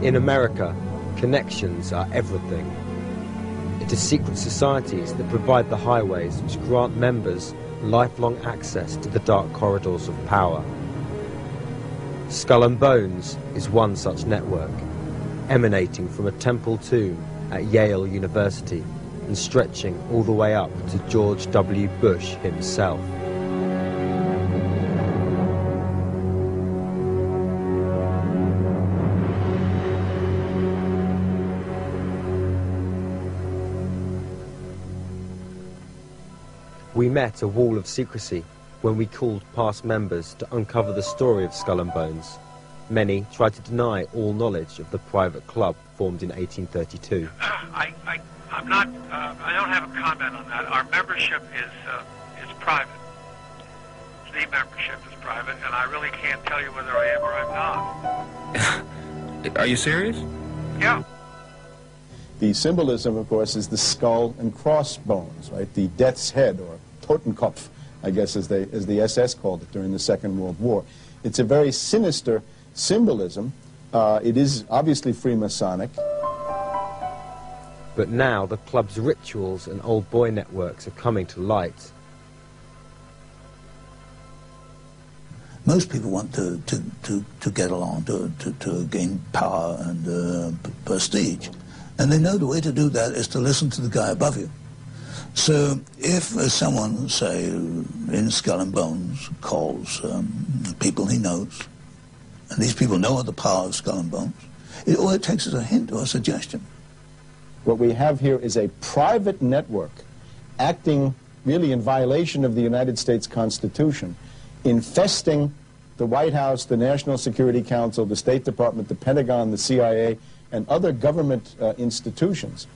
In America, connections are everything. It is secret societies that provide the highways which grant members lifelong access to the dark corridors of power. Skull and Bones is one such network, emanating from a temple tomb at Yale University and stretching all the way up to George W. Bush himself. We met a wall of secrecy when we called past members to uncover the story of Skull and Bones. Many tried to deny all knowledge of the private club formed in 1832. I don't have a comment on that. Our membership is private. The membership is private, and I really can't tell you whether I am or I'm not. Are you serious? Yeah. The symbolism, of course, is the skull and crossbones, right? The death's head, or Totenkopf, I guess as the SS called it during the Second World War. It's a very sinister symbolism. It is obviously Freemasonic. But now the club's rituals and old boy networks are coming to light. Most people want to get along, to gain power and prestige. And they know the way to do that is to listen to the guy above you. So if someone, say, in Skull and Bones, calls people he knows, and these people know of the power of Skull and Bones, all it takes is a hint or a suggestion. What we have here is a private network acting really in violation of the United States Constitution, infesting the White House, the National Security Council, the State Department, the Pentagon, the CIA, and other government institutions.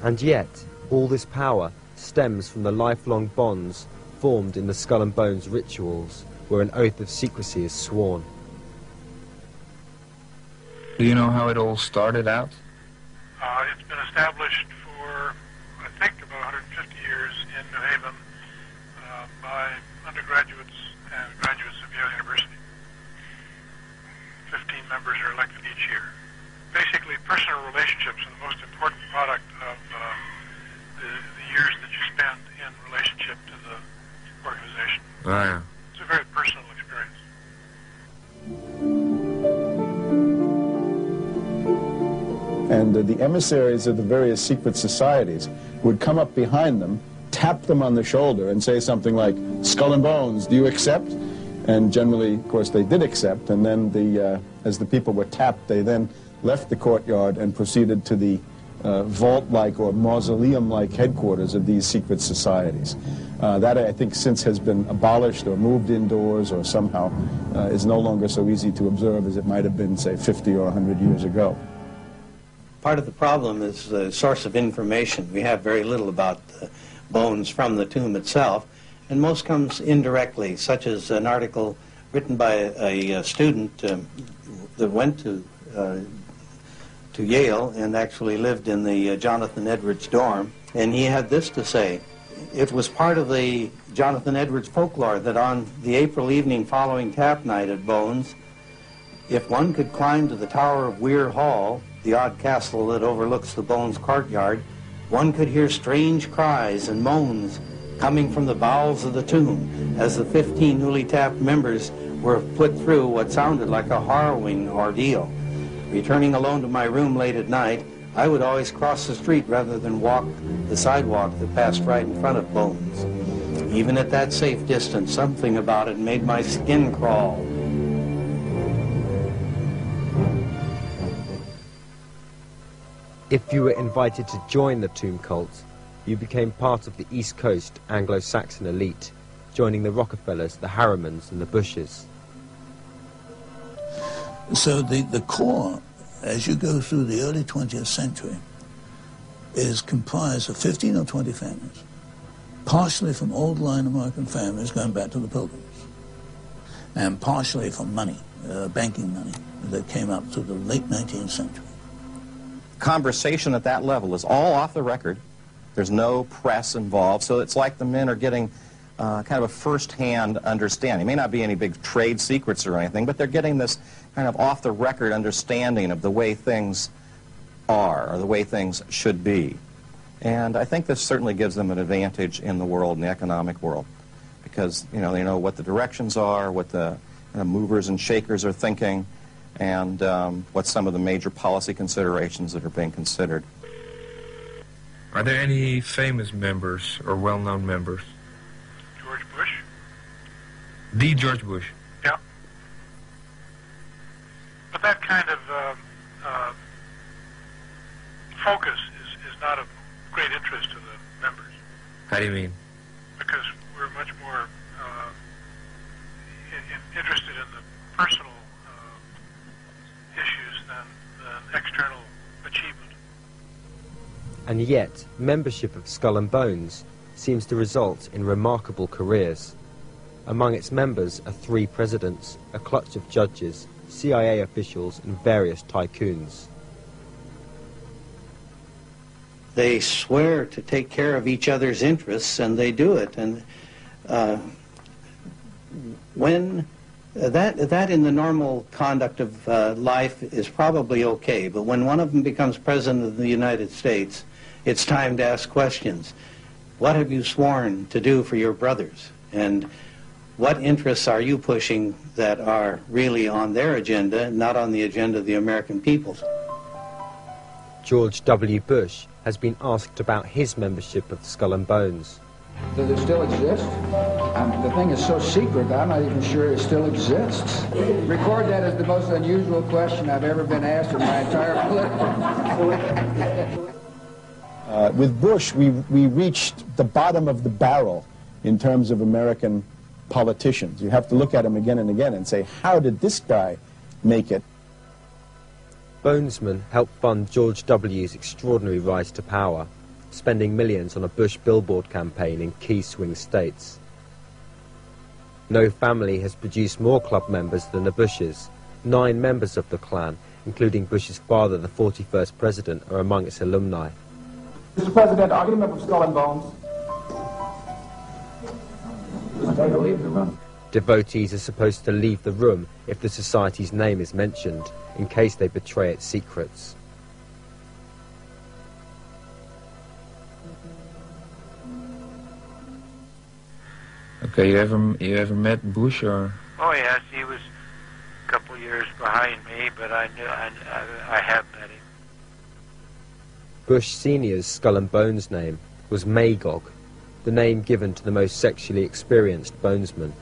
And yet, all this power stems from the lifelong bonds formed in the Skull and Bones rituals, where an oath of secrecy is sworn. Do you know how it all started out? It's been established for, I think, about 150 years in New Haven by undergraduates and graduates of Yale University. 15 members are elected each year. Basically, personal relationships are the most important product of the years that you spend in relationship to the organization. Oh, yeah. It's a very personal experience. And the emissaries of the various secret societies would come up behind them, tap them on the shoulder, and say something like, "Skull and Bones, do you accept?" And generally, of course, they did accept, and then as the people were tapped, they then left the courtyard and proceeded to the vault-like or mausoleum-like headquarters of these secret societies. That, I think, since has been abolished or moved indoors or somehow is no longer so easy to observe as it might have been, say, 50 or 100 years ago. Part of the problem is the source of information. We have very little about the bones from the tomb itself, and most comes indirectly, such as an article written by a student that went to Yale and actually lived in the Jonathan Edwards dorm, and he had this to say. It was part of the Jonathan Edwards folklore that on the April evening following tap night at Bones, if one could climb to the tower of Weir Hall, the odd castle that overlooks the Bones courtyard, one could hear strange cries and moans coming from the bowels of the tomb as the 15 newly tapped members were put through what sounded like a harrowing ordeal. Returning alone to my room late at night, I would always cross the street rather than walk the sidewalk that passed right in front of Bones. Even at that safe distance, something about it made my skin crawl. If you were invited to join the tomb cult, you became part of the East Coast Anglo-Saxon elite, joining the Rockefellers, the Harrimans, and the Bushes. So the core, as you go through the early 20th century, is comprised of 15 or 20 families, partially from old line American families going back to the Pilgrims, and partially from money, banking money, that came up through the late 19th century. Conversation at that level is all off the record. There's no press involved, so it's like the men are getting kind of a first-hand understanding. It may not be any big trade secrets or anything, but they're getting this kind of off-the-record understanding of the way things are, or the way things should be. And I think this certainly gives them an advantage in the world, in the economic world, because, you know, they know what the directions are, what the movers and shakers are thinking, and what some of the major policy considerations that are being considered. Are there any famous members or well-known members? George Bush? The George Bush. Yeah. But that kind of focus is not of great interest to the members. How do you mean? Because we're much more interested in the personal issues than external achievement. And yet, membership of Skull and Bones seems to result in remarkable careers. Among its members are 3 presidents, a clutch of judges, CIA officials, and various tycoons. They swear to take care of each other's interests, and they do it. And when that in the normal conduct of life is probably okay, but when one of them becomes president of the United States, it's time to ask questions. What have you sworn to do for your brothers? And what interests are you pushing that are really on their agenda, not on the agenda of the American people's? George W. Bush has been asked about his membership of Skull and Bones. Does it still exist? The thing is so secret that I'm not even sure it still exists. Record that as the most unusual question I've ever been asked in my entire political. With Bush, we reached the bottom of the barrel in terms of American politicians. You have to look at him again and again and say, how did this guy make it? Bonesman helped fund George W.'s extraordinary rise to power, spending millions on a Bush billboard campaign in key swing states. No family has produced more club members than the Bushes. 9 members of the clan, including Bush's father, the 41st president, are among its alumni. Mr. President, are you a member of Skull and Bones? Devotees are supposed to leave the room if the society's name is mentioned, in case they betray its secrets. Okay, you ever met Bush or? Oh yes, he was a couple years behind me, but I have met him. Bush Sr.'s Skull and Bones name was Magog, the name given to the most sexually experienced bonesman.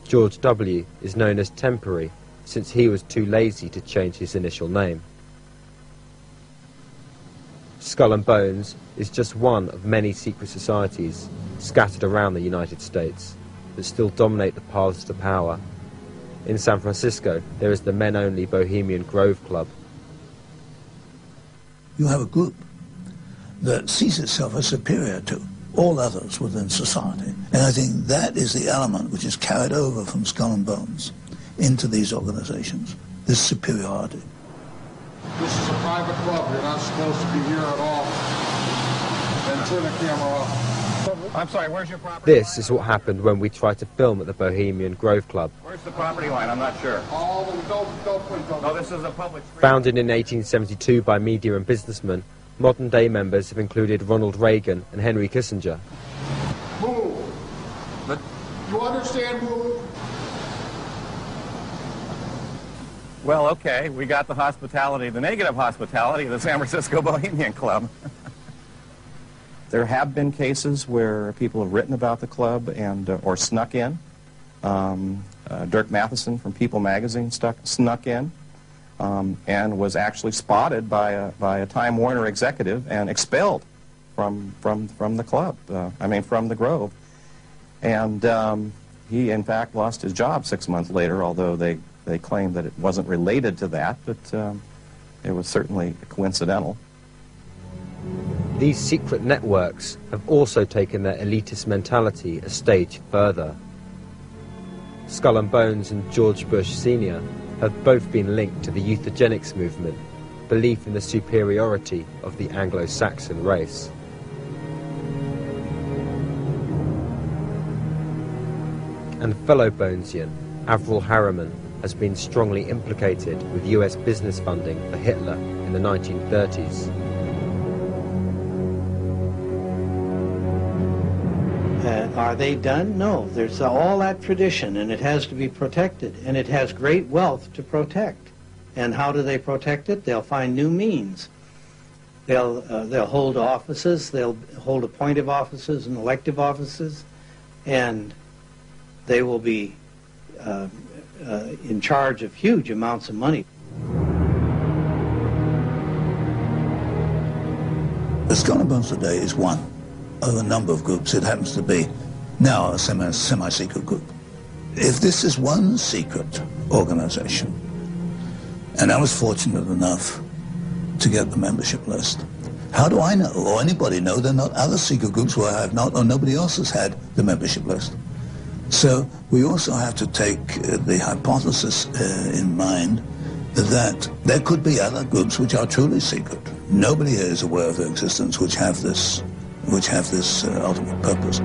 George W. is known as Temporary, since he was too lazy to change his initial name. Skull and Bones is just one of many secret societies scattered around the United States that still dominate the paths to power. In San Francisco, there is the men-only Bohemian Grove Club. You have a group that sees itself as superior to all others within society. And I think that is the element which is carried over from Skull and Bones into these organizations, this superiority. This is a private club. You're not supposed to be here at all. Then turn the camera off. I'm sorry, where's your property line? This is what happened when we tried to film at the Bohemian Grove Club. Where's the property line? I'm not sure. No, this is a public street. Founded in 1872 by media and businessmen, modern-day members have included Ronald Reagan and Henry Kissinger. Move. But you understand move? Well, okay, we got the hospitality, the negative hospitality of the San Francisco Bohemian Club. There have been cases where people have written about the club and or snuck in. Dirk Matheson from People magazine snuck in and was actually spotted by a Time Warner executive and expelled from the club. From the Grove. And he, in fact, lost his job 6 months later, although they claimed that it wasn't related to that, but it was certainly coincidental. These secret networks have also taken their elitist mentality a stage further. Skull and Bones and George Bush Sr. have both been linked to the euthogenics movement, belief in the superiority of the Anglo-Saxon race. and fellow Bonesian Avril Harriman has been strongly implicated with US business funding for Hitler in the 1930s. Are they done? No. There's all that tradition, and it has to be protected, and it has great wealth to protect. And how do they protect it? They'll find new means. They'll hold offices, they'll hold appointive offices and elective offices, and they will be in charge of huge amounts of money. The Skull and Bones today is one of a number of groups. It happens to be now a semi-secret group. If this is one secret organization, and I was fortunate enough to get the membership list, how do I know, or anybody know, there are not other secret groups where I have not, or nobody else has had the membership list? So we also have to take the hypothesis in mind that there could be other groups which are truly secret. Nobody here is aware of their existence, which have this ultimate purpose.